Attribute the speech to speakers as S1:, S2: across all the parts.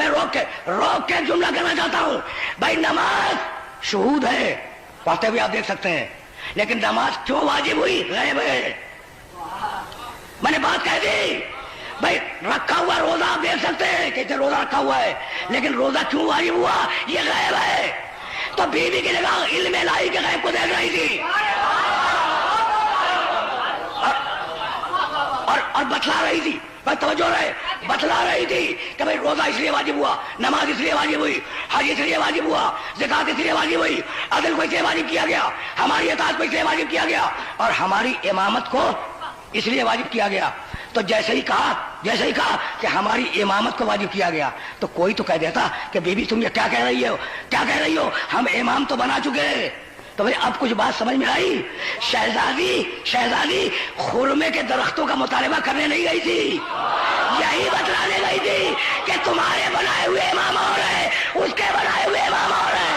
S1: मैं रोक के जुमला करना चाहता हूं। भाई नमाज शहूद है, पढ़ते हुए आप देख सकते हैं, लेकिन नमाज क्यों वाजिब हुई? गैब है। मैंने बात कह दी। भाई रखा हुआ रोजा आप देख सकते हैं, कैसे रोजा रखा हुआ है, लेकिन रोजा क्यों वाजिब हुआ? ये गैब है। तो बीवी की जगह इल्म इलाही के गैब को देख रही थी और बतला रही थी। भाई तवज्जो रहे, बतला रही थी कि भाई रोजा इसलिए वाजिब हुआ, नमाज इसलिए वाजिब हुई, हज इसलिए वाजिब हुआ, ज़कात इसलिए वाजिब हुई, अदल को इसलिए वाजिब किया गया, हमारी इताअत को इसलिए वाजिब किया गया, और हमारी इमामत को इसलिए वाजिब किया गया। तो जैसे ही कहा कि हमारी इमामत को वाजिब किया गया, तो कोई तो कह देता कि बीबी तुम ये क्या कह रही हो, हम इमाम तो बना चुके हैं। तो भाई अब कुछ बात समझ में आई? शहजादी खुरमे के दरख्तों का मुतालबा करने नहीं गई थी, यही बतलाने गई थी कि तुम्हारे बनाए हुए इमाम और है, उसके बनाए हुए इमाम और है।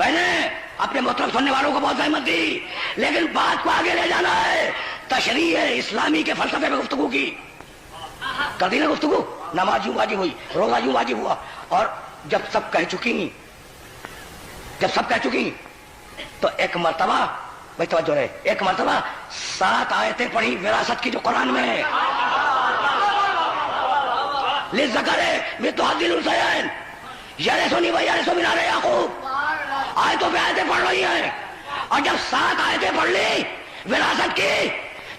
S1: मैंने अपने मोहतरम सुनने वालों को बहुत सहमत दी, लेकिन बात को आगे ले जाना है। तशरीह इस्लामी के फलसफे में गुफ्तगू की कर दी ना गुफ्तगू। नमाज यूं वाजिब हुई, रोजा यूं वाजिब हुआ, और जब सब कह चुकी तो एक मर्तबा, भाई तवज्जो रहे, एक मर्तबा 7 आयतें पढ़ी विरासत की जो कुरान में है। लिज़्ज़करे मिस्लु हज़्ज़िल उन्सयैन यरिसुनी व यरिसु मिन आले याकूब, आयतों पे आयतें पढ़ रही हैं, और जब 7 आयतें पढ़ ली विरासत की,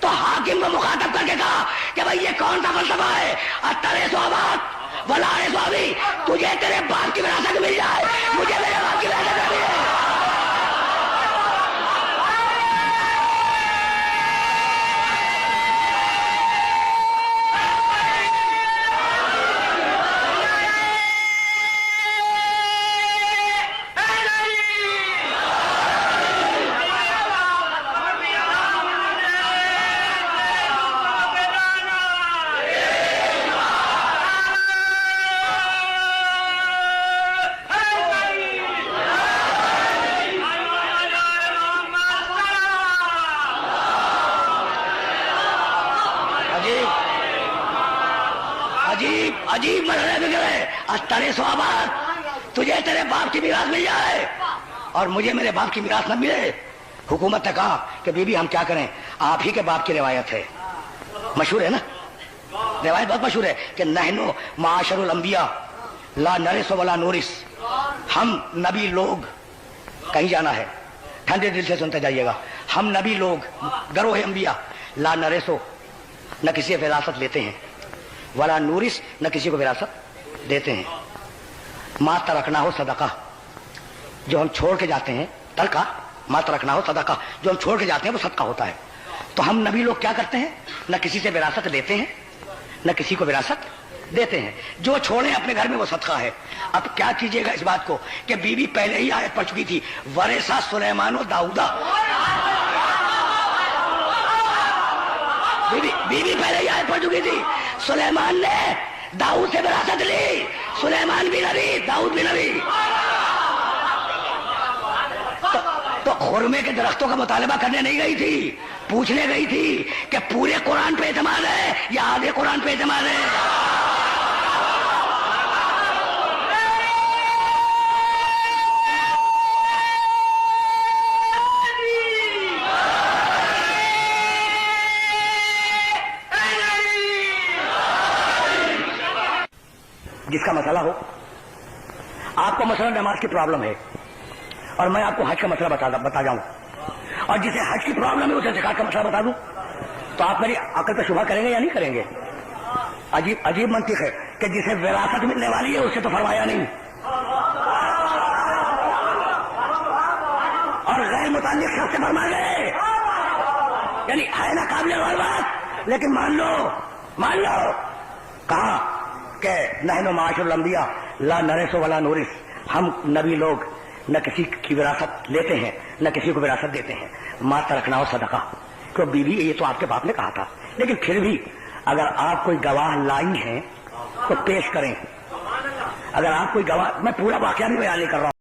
S1: तो हाकिम को मुखातब करके कहा कि भाई ये कौन सा फलसफा है? अत्तरे स्वाबात वलारे स्वाबी, तुझे तेरे बाप की विरासत मिल जाए, मुझे मेरे बाप की विरासत मिल जाए। अजीब मसले बिगड़े। अत्तरे स्वाबात, तुझे तेरे बाप की मिरास मिल जाए और मुझे मेरे बाप की मिरास न मिले। हुकूमत ने कहा कि बीबी हम क्या करें, आप ही के बाप की रिवायत है, मशहूर है ना, रिवायत बहुत मशहूर है कि नहनो माशरुल अंबिया ला नरिस वला नूरिस, हम नबी लोग, कहीं जाना है ठंडे दिल से सुनते जाइएगा, हम नबी लोग गरोह अंबिया ला नरिसो, न किसी विरासत लेते हैं, वला नूरिस, न किसी को विरासत देते हैं। मा तरकना हो सदका, जो हम छोड़ के जाते हैं, तरका मा तरकना हो सदका, जो हम छोड़ के जाते हैं वो सदका होता है। तो हम नबी लोग क्या करते हैं, न किसी से विरासत लेते हैं न किसी को विरासत देते हैं, जो छोड़े अपने घर में वो सदका है। अब क्या कीजिएगा इस बात को कि बीबी पहले ही आयत पढ़ चुकी थी, वरेसा सुलेमानो दाऊदा, बीबी पहले ही आयत पढ़ चुकी थी, सुलेमान ने दाऊद से विरासत ली, सुलेमान भी नबी, दाऊद भी नबी। तो खुरमे के दरख्तों का मुतालबा करने नहीं गई थी, पूछने गई थी कि पूरे कुरान पे एतमाद है या आधे कुरान पे एतमाद है। जिसका मसला हो, आपको मसला नमाज की प्रॉब्लम है और मैं आपको हज का मसला बता जाऊं, और जिसे हज की प्रॉब्लम है उसे ज़कात का मसला बता दूं, तो आप मेरी अकल पे शुबा करेंगे या नहीं करेंगे? अजीब मंतिक है कि जिसे विरासत मिलने वाली है उससे तो फरमाया नहीं, और गैर मुताल्लिक शख्स से फरमा गए, यानी है ना काबिल गौर बात, लेकिन मान लो कहा کہ نحن معاشر الانبیاء لا نرث ولا نورث، ہم نبی لوگ نہ کسی کی وراثت لیتے ہیں نہ کسی کو وراثت دیتے ہیں. ما ترکنا صدقہ، تو بیوی یہ تو آپ کے باپ نے کہا تھا، لیکن پھر بھی اگر آپ کوئی گواہ لائی ہیں تو پیش کریں. اگر آپ کوئی گواہ، میں پورا واقعہ بھی بیان نہیں کر رہا ہوں.